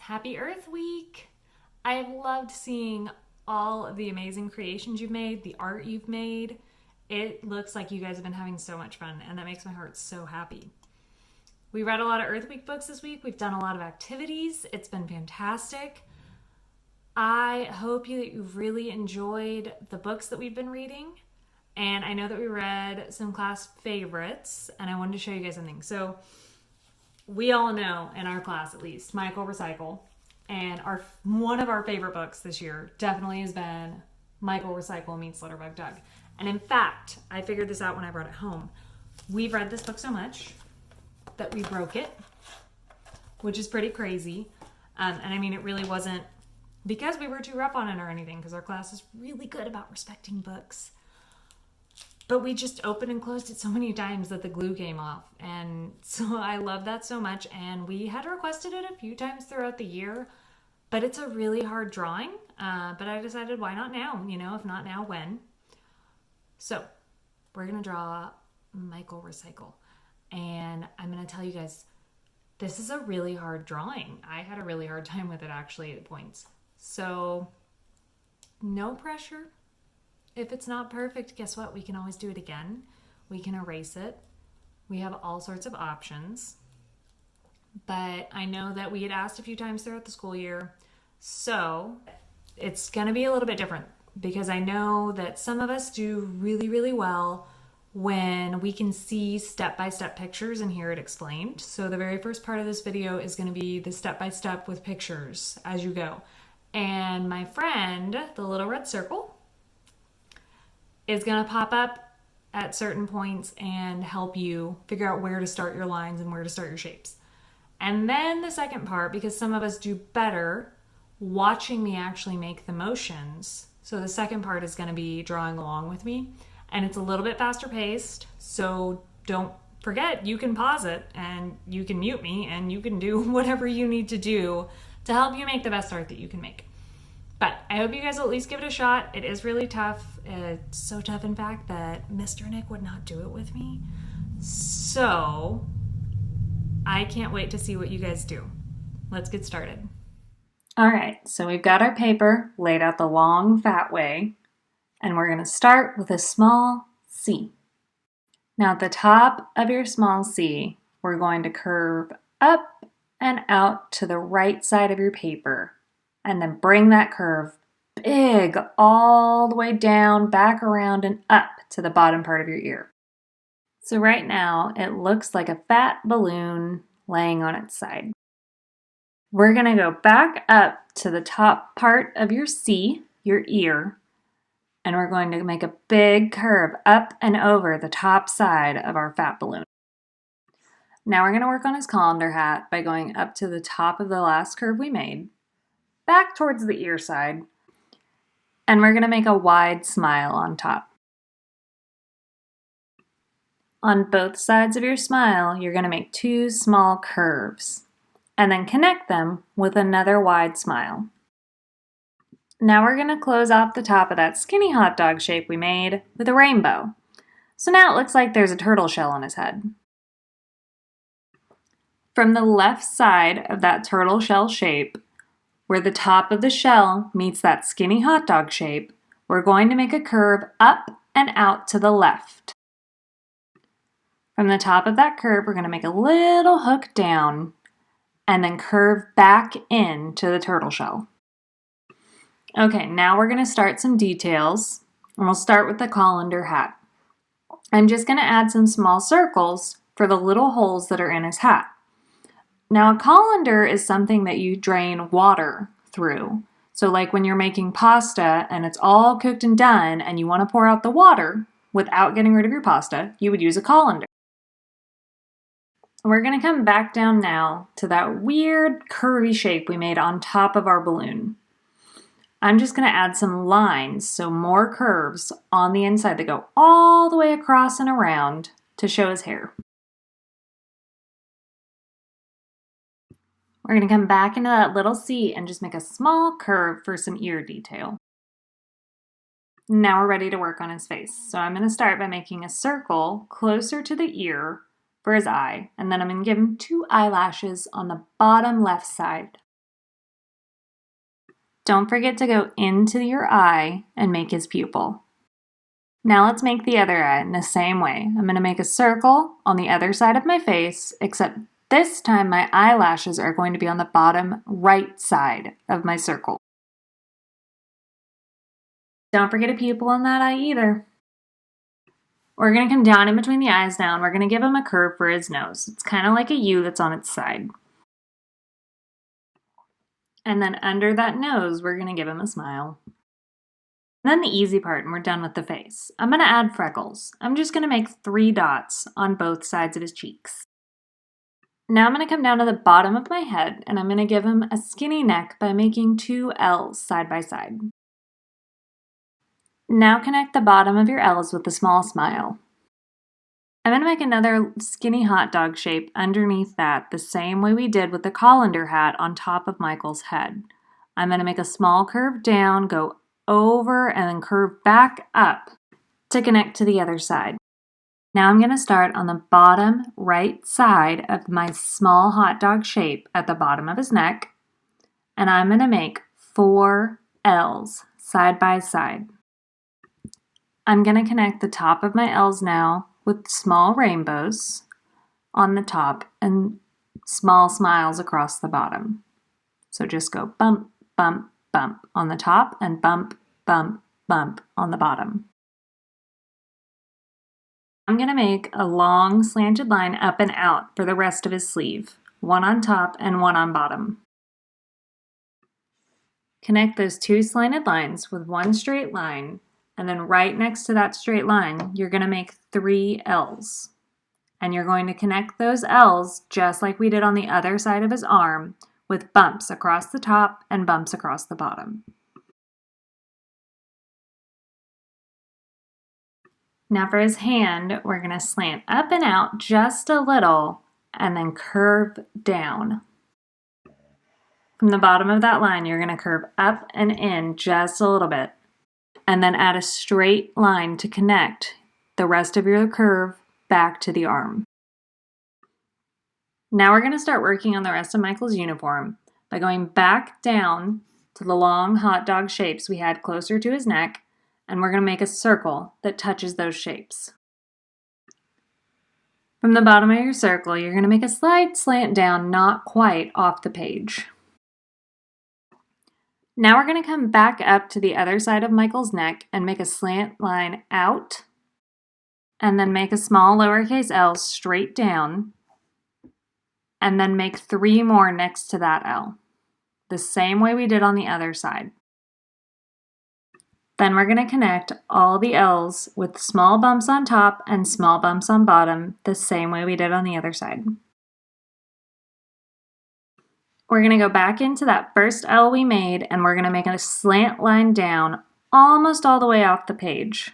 Happy Earth Week! I have loved seeing all of the amazing creations you've made, the art you've made. It looks like you guys have been having so much fun, and that makes my heart so happy. We read a lot of Earth Week books this week. We've done a lot of activities. It's been fantastic. I hope that you've really enjoyed the books that we've been reading. And I know that we read some class favorites, and I wanted to show you guys something. So, we all know, in our class at least, Michael Recycle. And one of our favorite books this year definitely has been Michael Recycle meets Litterbug Doug. And in fact, I figured this out when I brought it home. We've read this book so much that we broke it, which is pretty crazy. And I mean, it really wasn't because we were too rough on it or anything, because our class is really good about respecting books. But we just opened and closed it so many times that the glue came off. And so I love that so much. And we had requested it a few times throughout the year, but it's a really hard drawing. But I decided, why not now? If not now, when? So we're going to draw Michael Recycle. And I'm going to tell you guys, this is a really hard drawing. I had a really hard time with it actually at points. So no pressure. If it's not perfect, guess what? We can always do it again. We can erase it. We have all sorts of options. But I know that we had asked a few times throughout the school year, so it's going to be a little bit different because I know that some of us do really, really well when we can see step-by-step pictures and hear it explained. So the very first part of this video is going to be the step-by-step with pictures as you go. And my friend, the little red circle, is going to pop up at certain points and help you figure out where to start your lines and where to start your shapes. And then the second part, because some of us do better watching me actually make the motions. So the second part is going to be drawing along with me. And it's a little bit faster paced. So don't forget, you can pause it and you can mute me and you can do whatever you need to do to help you make the best art that you can make. But I hope you guys will at least give it a shot. It is really tough. It's so tough, in fact, that Mr. Nick would not do it with me. So I can't wait to see what you guys do. Let's get started. All right, so we've got our paper laid out the long, fat way, and we're going to start with a small C. Now at the top of your small C, we're going to curve up and out to the right side of your paper. And then bring that curve big all the way down, back around, and up to the bottom part of your ear. So right now, it looks like a fat balloon laying on its side. We're going to go back up to the top part of your C, your ear, and we're going to make a big curve up and over the top side of our fat balloon. Now we're going to work on his colander hat by going up to the top of the last curve we made, back towards the ear side, and we're going to make a wide smile on top. On both sides of your smile, you're going to make two small curves, and then connect them with another wide smile. Now we're going to close off the top of that skinny hot dog shape we made with a rainbow. So now it looks like there's a turtle shell on his head. From the left side of that turtle shell shape, where the top of the shell meets that skinny hot dog shape, we're going to make a curve up and out to the left. From the top of that curve, we're going to make a little hook down and then curve back into the turtle shell. Okay, now we're going to start some details, and we'll start with the colander hat. I'm just going to add some small circles for the little holes that are in his hat. Now, a colander is something that you drain water through. So like when you're making pasta and it's all cooked and done and you want to pour out the water without getting rid of your pasta, you would use a colander. We're going to come back down now to that weird curvy shape we made on top of our balloon. I'm just going to add some lines, so more curves on the inside that go all the way across and around to show his hair. We're going to come back into that little C and just make a small curve for some ear detail. Now we're ready to work on his face. So I'm going to start by making a circle closer to the ear for his eye, and then I'm going to give him two eyelashes on the bottom left side. Don't forget to go into your eye and make his pupil. Now let's make the other eye in the same way. I'm going to make a circle on the other side of my face, except this time my eyelashes are going to be on the bottom right side of my circle. Don't forget a pupil on that eye either. We're going to come down in between the eyes now, and we're going to give him a curve for his nose. It's kind of like a U that's on its side. And then under that nose, we're going to give him a smile. And then the easy part, and we're done with the face. I'm going to add freckles. I'm just going to make 3 dots on both sides of his cheeks. Now I'm going to come down to the bottom of my head, and I'm going to give him a skinny neck by making 2 L's side by side. Now connect the bottom of your L's with a small smile. I'm going to make another skinny hot dog shape underneath that, the same way we did with the colander hat on top of Michael's head. I'm going to make a small curve down, go over, and then curve back up to connect to the other side. Now I'm going to start on the bottom right side of my small hot dog shape at the bottom of his neck, and I'm going to make 4 L's side by side. I'm going to connect the top of my L's now with small rainbows on the top and small smiles across the bottom. So just go bump, bump, bump on the top and bump, bump, bump on the bottom. I'm going to make a long slanted line up and out for the rest of his sleeve, 1 on top and 1 on bottom. Connect those 2 slanted lines with 1 straight line, and then right next to that straight line, you're going to make 3 L's. And you're going to connect those L's just like we did on the other side of his arm with bumps across the top and bumps across the bottom. Now for his hand, we're going to slant up and out just a little and then curve down. From the bottom of that line, you're going to curve up and in just a little bit, and then add a straight line to connect the rest of your curve back to the arm. Now we're going to start working on the rest of Michael's uniform by going back down to the long hot dog shapes we had closer to his neck, and we're going to make a circle that touches those shapes. From the bottom of your circle, you're going to make a slight slant down, not quite off the page. Now we're going to come back up to the other side of Michael's neck and make a slant line out, and then make a small lowercase L straight down, and then make 3 more next to that L, the same way we did on the other side. Then we're going to connect all the L's with small bumps on top and small bumps on bottom, the same way we did on the other side. We're going to go back into that first L we made, and we're going to make a slant line down almost all the way off the page.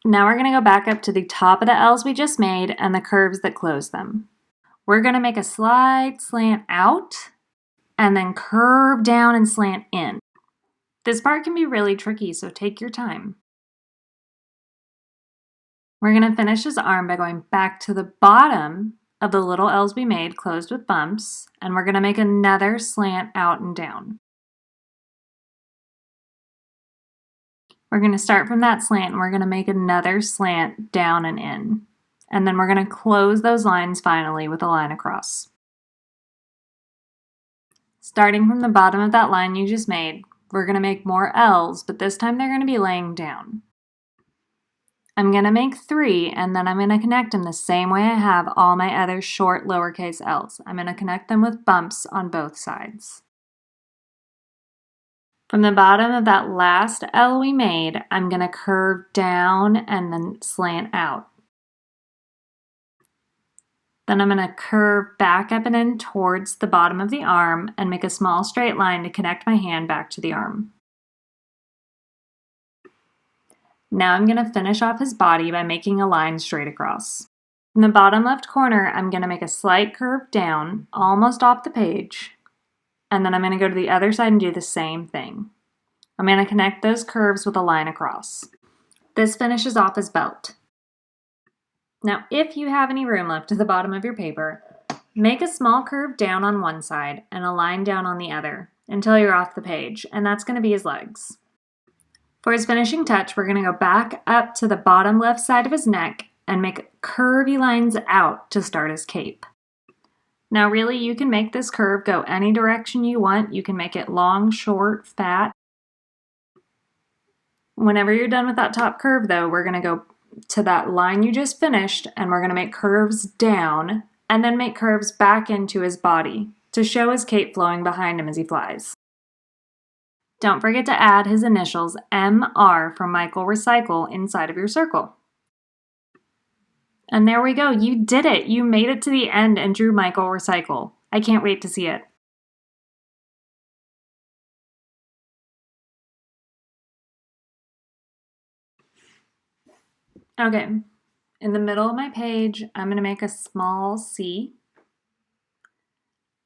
Now we're going to go back up to the top of the L's we just made and the curves that close them. We're going to make a slight slant out and then curve down and slant in. This part can be really tricky, so take your time. We're going to finish his arm by going back to the bottom of the little L's we made, closed with bumps, and we're going to make another slant out and down. We're going to start from that slant, and we're going to make another slant down and in. And then we're going to close those lines finally with a line across. Starting from the bottom of that line you just made, we're going to make more L's, but this time they're going to be laying down. I'm going to make 3, and then I'm going to connect them the same way I have all my other short lowercase L's. I'm going to connect them with bumps on both sides. From the bottom of that last L we made, I'm going to curve down and then slant out. Then I'm going to curve back up and in towards the bottom of the arm and make a small straight line to connect my hand back to the arm. Now I'm going to finish off his body by making a line straight across. In the bottom left corner, I'm going to make a slight curve down, almost off the page, and then I'm going to go to the other side and do the same thing. I'm going to connect those curves with a line across. This finishes off his belt. Now, if you have any room left at the bottom of your paper, Make a small curve down on one side and a line down on the other until you're off the page, and that's going to be his legs. For his finishing touch, we're going to go back up to the bottom left side of his neck and make curvy lines out to start his cape. Now really, you can make this curve go any direction you want. You can make it long, short, fat. Whenever you're done with that top curve though, we're going to go to that line you just finished and we're going to make curves down and then make curves back into his body to show his cape flowing behind him as he flies. Don't forget to add his initials MR from Michael Recycle inside of your circle. And there we go. You did it. You made it to the end and drew Michael Recycle. I can't wait to see it. Okay, in the middle of my page, I'm going to make a small C.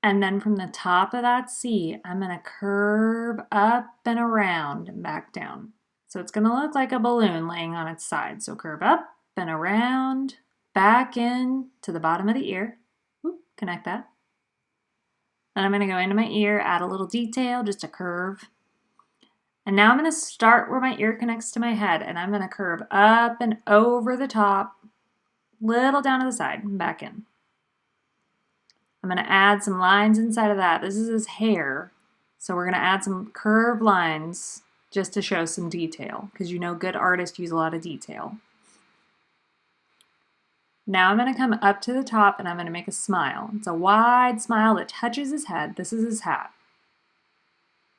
And then from the top of that C, I'm going to curve up and around and back down. So it's going to look like a balloon laying on its side. So curve up and around, back in to the bottom of the ear. Ooh, connect that. Then I'm going to go into my ear, add a little detail, just a curve. And now I'm going to start where my ear connects to my head, and I'm going to curve up and over the top, little down to the side and back in. I'm going to add some lines inside of that. This is his hair, so we're going to add some curved lines just to show some detail, because you know good artists use a lot of detail. Now I'm going to come up to the top and I'm going to make a smile. It's a wide smile that touches his head. This is his hat.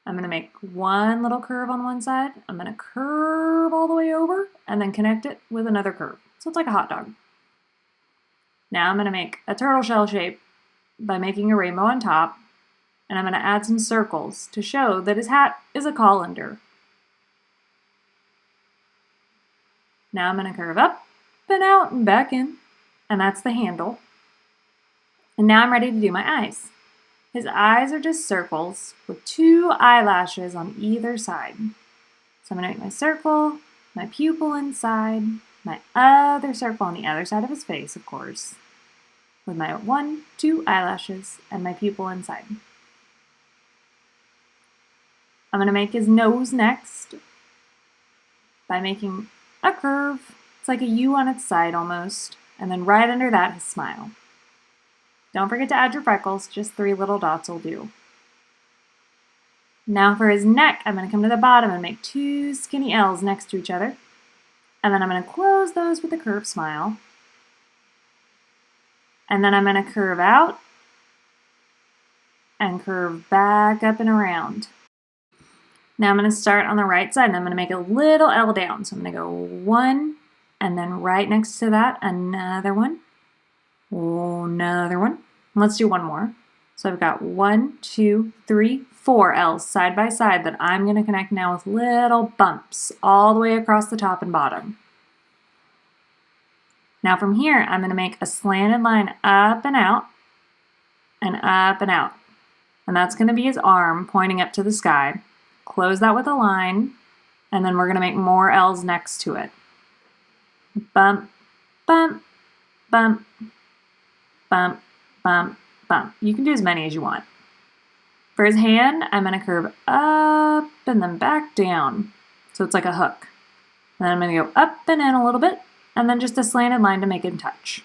I'm going to make one little curve on one side. I'm going to curve all the way over and then connect it with another curve. So it's like a hot dog. Now I'm going to make a turtle shell shape by making a rainbow on top. And I'm going to add some circles to show that his hat is a colander. Now I'm going to curve up and out and back in. And that's the handle. And now I'm ready to do my eyes. His eyes are just circles with 2 eyelashes on either side. So I'm going to make my circle, my pupil inside, my other circle on the other side of his face, of course, with my 1, 2 eyelashes and my pupil inside. I'm going to make his nose next by making a curve. It's like a U on its side almost. And then right under that, his smile. Don't forget to add your freckles, just 3 little dots will do. Now for his neck, I'm going to come to the bottom and make 2 skinny L's next to each other. And then I'm going to close those with a curved smile. And then I'm going to curve out and curve back up and around. Now I'm going to start on the right side and I'm going to make a little L down. So I'm going to go 1, and then right next to that, another one. Another one. Let's do one more. So I've got 1, 2, 3, 4 L's side by side that I'm going to connect now with little bumps all the way across the top and bottom. Now from here, I'm going to make a slanted line up and out and up and out. And that's going to be his arm pointing up to the sky. Close that with a line, and then we're going to make more L's next to it. Bump, bump, bump, bump, bump, bump. You can do as many as you want. For his hand, I'm going to curve up and then back down. So it's like a hook. And then I'm going to go up and in a little bit, and then just a slanted line to make him touch.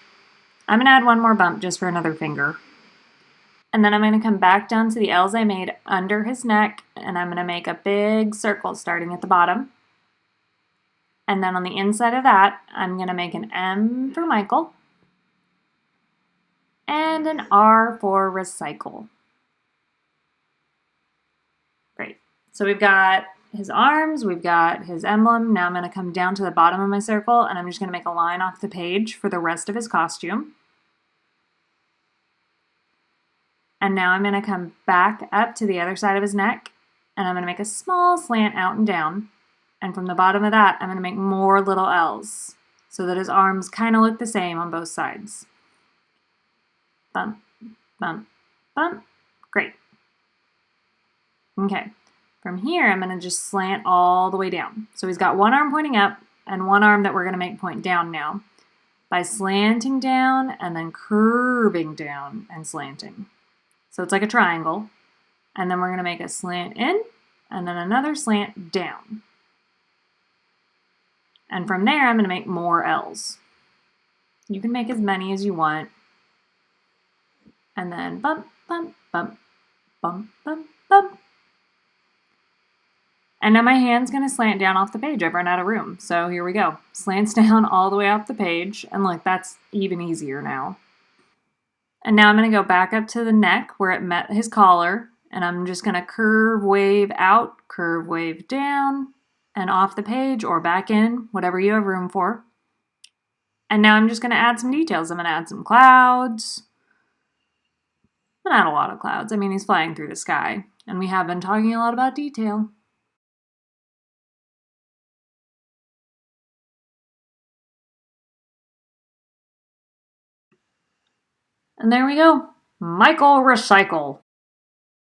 I'm going to add one more bump just for another finger. And then I'm going to come back down to the L's I made under his neck, and I'm going to make a big circle starting at the bottom. And then on the inside of that, I'm going to make an M for Michael and an R for recycle. Great. So we've got his arms, we've got his emblem. Now I'm going to come down to the bottom of my circle and I'm just going to make a line off the page for the rest of his costume. And now I'm going to come back up to the other side of his neck and I'm going to make a small slant out and down. And from the bottom of that, I'm going to make more little L's so that his arms kind of look the same on both sides. Bump, bump, bump. Great. Okay. From here, I'm going to just slant all the way down. So he's got one arm pointing up and one arm that we're going to make point down now by slanting down and then curving down and slanting. So it's like a triangle. And then we're going to make a slant in and then another slant down. And from there, I'm going to make more L's. You can make as many as you want. And then bump, bump, bump, bump, bump, bump. And now my hand's going to slant down off the page. I've run out of room. So here we go. Slants down all the way off the page. And look, that's even easier now. And now I'm going to go back up to the neck where it met his collar. And I'm just going to curve wave out, curve wave down, and off the page or back in, whatever you have room for. And now I'm just going to add some details. I'm going to add some clouds. Not a lot of clouds. I mean, he's flying through the sky. And we have been talking a lot about detail. And there we go. Michael Recycle.